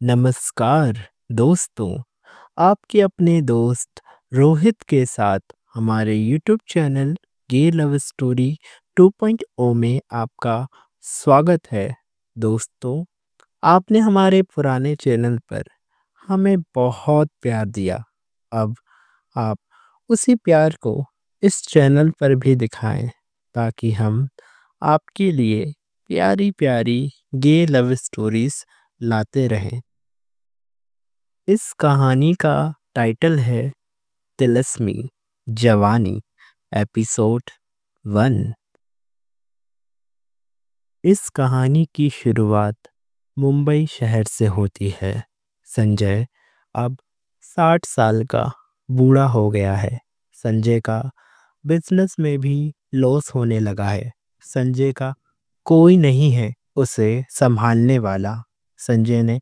नमस्कार दोस्तों। आपके अपने दोस्त रोहित के साथ हमारे यूट्यूब चैनल ये लव स्टोरी 2.0 में आपका स्वागत है। दोस्तों, आपने हमारे पुराने चैनल पर हमें बहुत प्यार दिया। अब आप उसी प्यार को इस चैनल पर भी दिखाएं ताकि हम आपके लिए प्यारी प्यारी गे लव स्टोरीज लाते रहें। इस कहानी का टाइटल है तिलस्मी जवानी एपिसोड 1। इस कहानी की शुरुआत मुंबई शहर से होती है। संजय अब 60 साल का बूढ़ा हो गया है। संजय का बिजनेस में भी लॉस होने लगा है। संजय का कोई नहीं है उसे संभालने वाला। संजय ने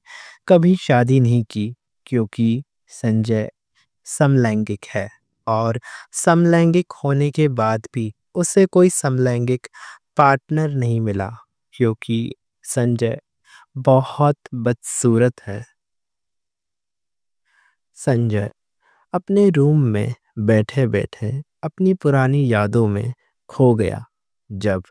कभी शादी नहीं की क्योंकि संजय समलैंगिक है और समलैंगिक होने के बाद भी उसे कोई समलैंगिक पार्टनर नहीं मिला क्योंकि संजय बहुत बदसूरत है। संजय अपने रूम में बैठे बैठे अपनी पुरानी यादों में खो गया। जब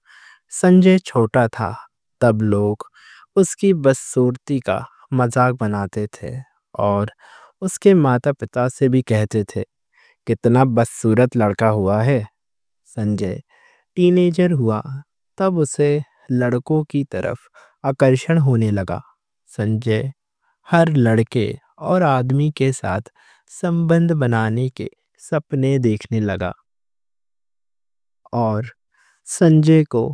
संजय छोटा था तब लोग उसकी बदसूरती का मजाक बनाते थे और उसके माता पिता से भी कहते थे, कितना बदसूरत लड़का हुआ है। संजय टीनेजर हुआ तब उसे लड़कों की तरफ आकर्षण होने लगा। संजय हर लड़के और आदमी के साथ संबंध बनाने के सपने देखने लगा और संजय को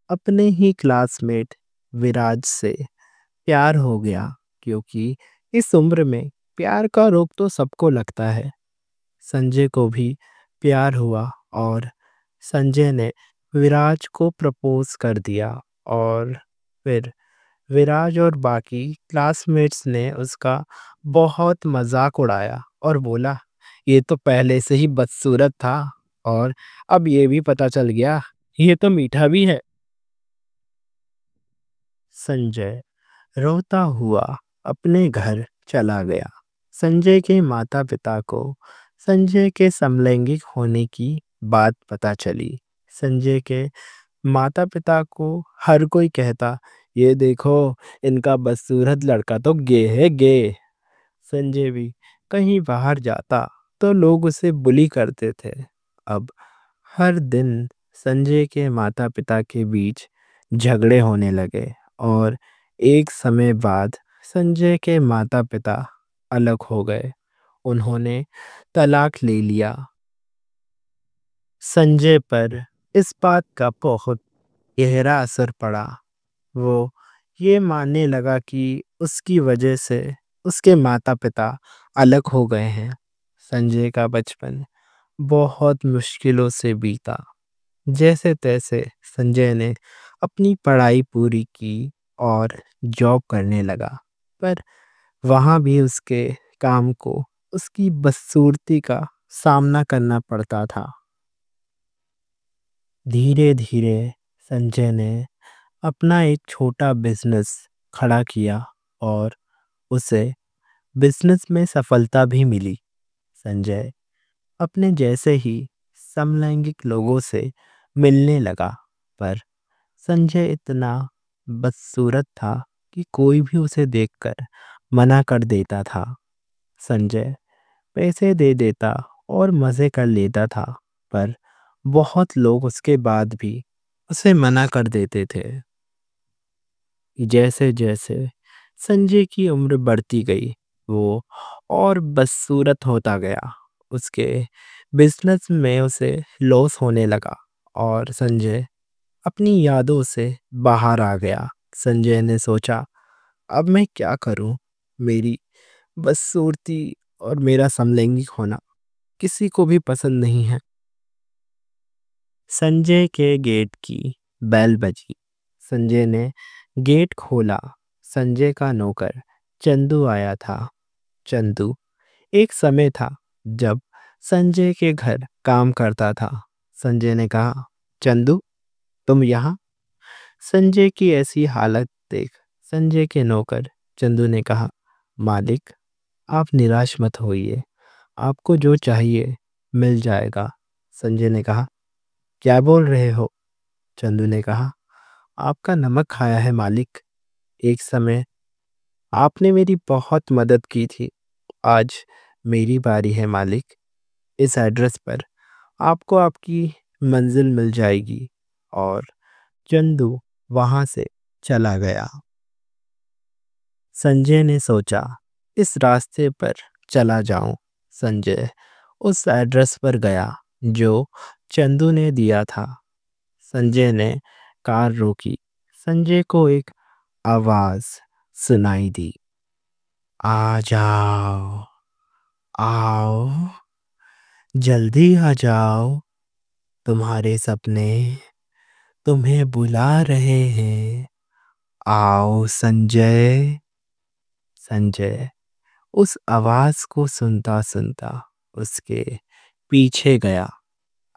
अपने ही क्लासमेट विराज से प्यार हो गया क्योंकि इस उम्र में प्यार का रोग तो सबको लगता है। संजय को भी प्यार हुआ और संजय ने विराज को प्रपोज कर दिया और फिर विराज और बाकी क्लासमेट्स ने उसका बहुत मजाक उड़ाया और बोला, ये तो पहले से ही बदसूरत था और अब ये भी पता चल गया ये तो मीठा भी है। संजय रोता हुआ अपने घर चला गया। संजय के माता पिता को संजय के समलैंगिक होने की बात पता चली। संजय के माता पिता को हर कोई कहता, ये देखो इनका बदसूरत लड़का तो गे है गे। संजय भी कहीं बाहर जाता तो लोग उसे बुली करते थे। अब हर दिन संजय के माता पिता के बीच झगड़े होने लगे और एक समय बाद संजय के माता पिता अलग हो गए। उन्होंने तलाक ले लिया। संजय पर इस बात का बहुत गहरा असर पड़ा। वो ये मानने लगा कि उसकी वजह से उसके माता पिता अलग हो गए हैं। संजय का बचपन बहुत मुश्किलों से बीता। जैसे तैसे संजय ने अपनी पढ़ाई पूरी की और जॉब करने लगा, पर वहाँ भी उसके काम को उसकी बदसूरती का सामना करना पड़ता था। धीरे धीरे संजय ने अपना एक छोटा बिजनेस खड़ा किया और उसे बिजनेस में सफलता भी मिली। संजय अपने जैसे ही समलैंगिक लोगों से मिलने लगा, पर संजय इतना बदसूरत था कि कोई भी उसे देखकर मना कर देता था। संजय पैसे दे देता और मज़े कर लेता था, पर बहुत लोग उसके बाद भी उसे मना कर देते थे। जैसे जैसे संजय की उम्र बढ़ती गई, वो और बदसूरत होता गया। उसके बिजनेस में उसे लॉस होने लगा और संजय अपनी यादों से बाहर आ गया। संजय ने सोचा, अब मैं क्या करूं? मेरी बदसूरती और मेरा समलैंगिक होना किसी को भी पसंद नहीं है। संजय के गेट की बेल बजी। संजय ने गेट खोला। संजय का नौकर चंदू आया था। चंदू एक समय था जब संजय के घर काम करता था। संजय ने कहा, चंदू तुम यहाँ? संजय की ऐसी हालत देख संजय के नौकर चंदू ने कहा, मालिक, आप निराश मत होइए, आपको जो चाहिए मिल जाएगा। संजय ने कहा। क्या बोल रहे हो? चंदू ने कहा। आपका नमक खाया है मालिक। एक समय आपने मेरी बहुत मदद की थी। आज मेरी बारी है मालिक। इस एड्रेस पर आपको आपकी मंजिल मिल जाएगी। और चंदू वहां से चला गया। संजय ने सोचा, इस रास्ते पर चला जाऊं। संजय उस एड्रेस पर गया जो चंदू ने दिया था। संजय ने कार रोकी। संजय को एक आवाज सुनाई दी। आ जाओ, आओ, जल्दी आ जाओ, तुम्हारे सपने तुम्हें बुला रहे हैं। आओ संजय। संजय उस आवाज को सुनता सुनता उसके पीछे गया।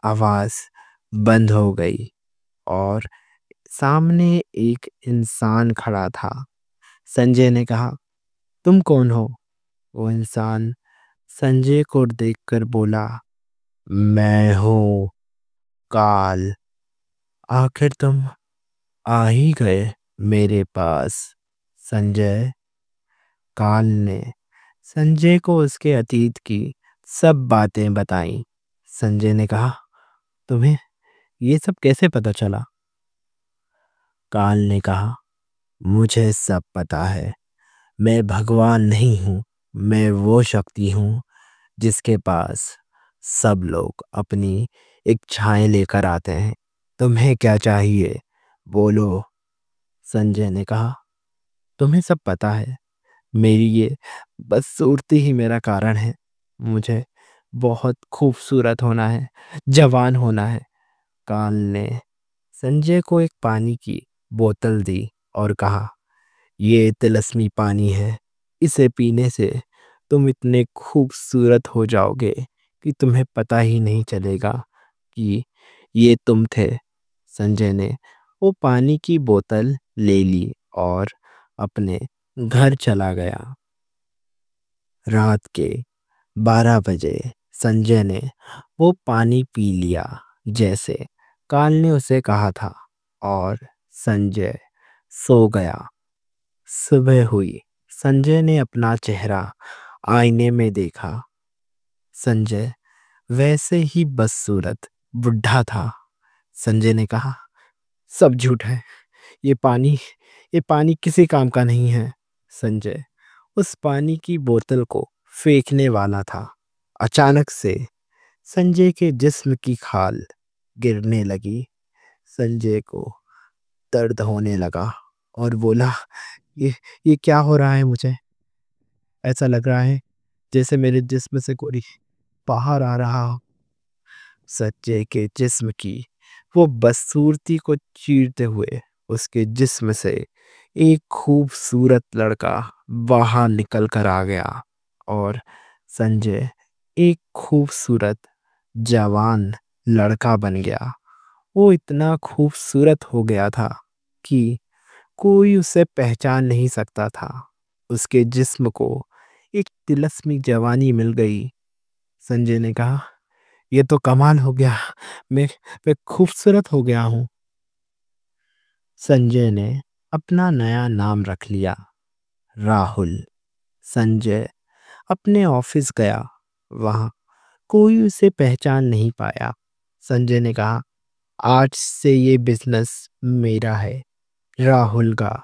आवाज बंद हो गई और सामने एक इंसान खड़ा था। संजय ने कहा, तुम कौन हो? वो इंसान संजय को देखकर बोला, मैं हूँ काल। आखिर तुम आ ही गए मेरे पास। संजय काल ने संजय को उसके अतीत की सब बातें बताईं। संजय ने कहा, तुम्हें ये सब कैसे पता चला? काल ने कहा, मुझे सब पता है। मैं भगवान नहीं हूँ, मैं वो शक्ति हूँ जिसके पास सब लोग अपनी इच्छाएं लेकर आते हैं। तुम्हें क्या चाहिए? बोलो। संजय ने कहा, तुम्हें सब पता है। मेरी ये बदसूरती ही मेरा कारण है। मुझे बहुत खूबसूरत होना है, जवान होना है। काल ने संजय को एक पानी की बोतल दी और कहा, ये तिलस्मी पानी है। इसे पीने से तुम इतने खूबसूरत हो जाओगे कि तुम्हें पता ही नहीं चलेगा कि ये तुम थे। संजय ने वो पानी की बोतल ले ली और अपने घर चला गया। रात के 12 बजे संजय ने वो पानी पी लिया जैसे काल ने उसे कहा था और संजय सो गया। सुबह हुई। संजय ने अपना चेहरा आईने में देखा। संजय वैसे ही बदसूरत बुढ़ा था। संजय ने कहा, सब झूठ है। ये पानी ये पानी किसी काम का नहीं है। संजय उस पानी की बोतल को फेंकने वाला था। अचानक से संजय के जिस्म की खाल गिरने लगी। संजय को दर्द होने लगा और बोला, ये ये क्या हो रहा है मुझे? ऐसा लग रहा है जैसे मेरे जिस्म से कोई बाहर आ रहा हो। संजय के जिस्म की वो बदसूरती को चीरते हुए उसके जिस्म से एक खूबसूरत लड़का बाहर निकल कर आ गया और संजय एक खूबसूरत जवान लड़का बन गया। वो इतना खूबसूरत हो गया था कि कोई उसे पहचान नहीं सकता था। उसके जिस्म को एक तिलस्मी जवानी मिल गई। संजय ने कहा, ये तो कमाल हो गया। मैं मैं खूबसूरत हो गया हूँ। संजय ने अपना नया नाम रख लिया, राहुल। संजय अपने ऑफिस गया। वहाँ कोई उसे पहचान नहीं पाया। संजय ने कहा, आज से ये बिजनेस मेरा है, राहुल का।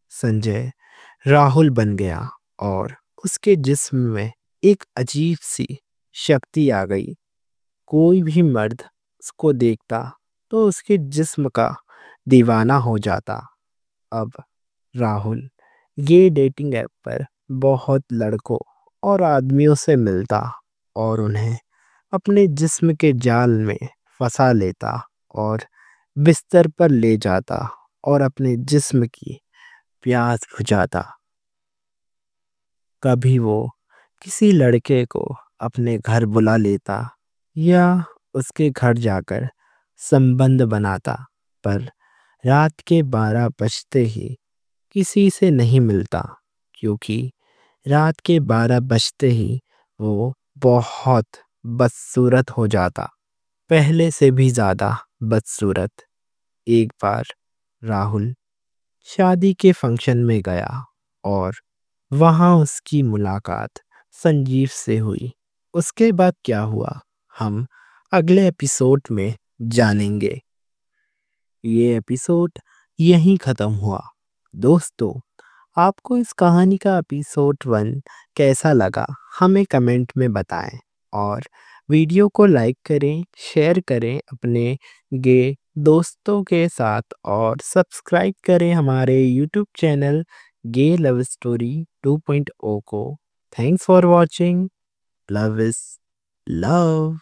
संजय राहुल बन गया और उसके जिस्म में एक अजीब सी शक्ति आ गई। कोई भी मर्द उसको देखता तो उसके जिस्म का दीवाना हो जाता। अब राहुल ये डेटिंग ऐप पर बहुत लड़कों और आदमियों से मिलता और उन्हें अपने जिस्म के जाल में फंसा लेता और बिस्तर पर ले जाता और अपने जिस्म की प्यास बुझाता। कभी वो किसी लड़के को अपने घर बुला लेता या उसके घर जाकर संबंध बनाता, पर रात के 12 बजते ही किसी से नहीं मिलता क्योंकि रात के 12 बजते ही वो बहुत बदसूरत हो जाता, पहले से भी ज़्यादा बदसूरत। एक बार राहुल शादी के फंक्शन में गया और वहाँ उसकी मुलाकात संजीव से हुई। उसके बाद क्या हुआ, हम अगले एपिसोड में जानेंगे। ये एपिसोड यहीं ख़त्म हुआ। दोस्तों, आपको इस कहानी का एपिसोड 1 कैसा लगा हमें कमेंट में बताएं और वीडियो को लाइक करें, शेयर करें अपने गे दोस्तों के साथ और सब्सक्राइब करें हमारे यूट्यूब चैनल गे लव स्टोरी 2.0 को। Thanks for watching. Love is love.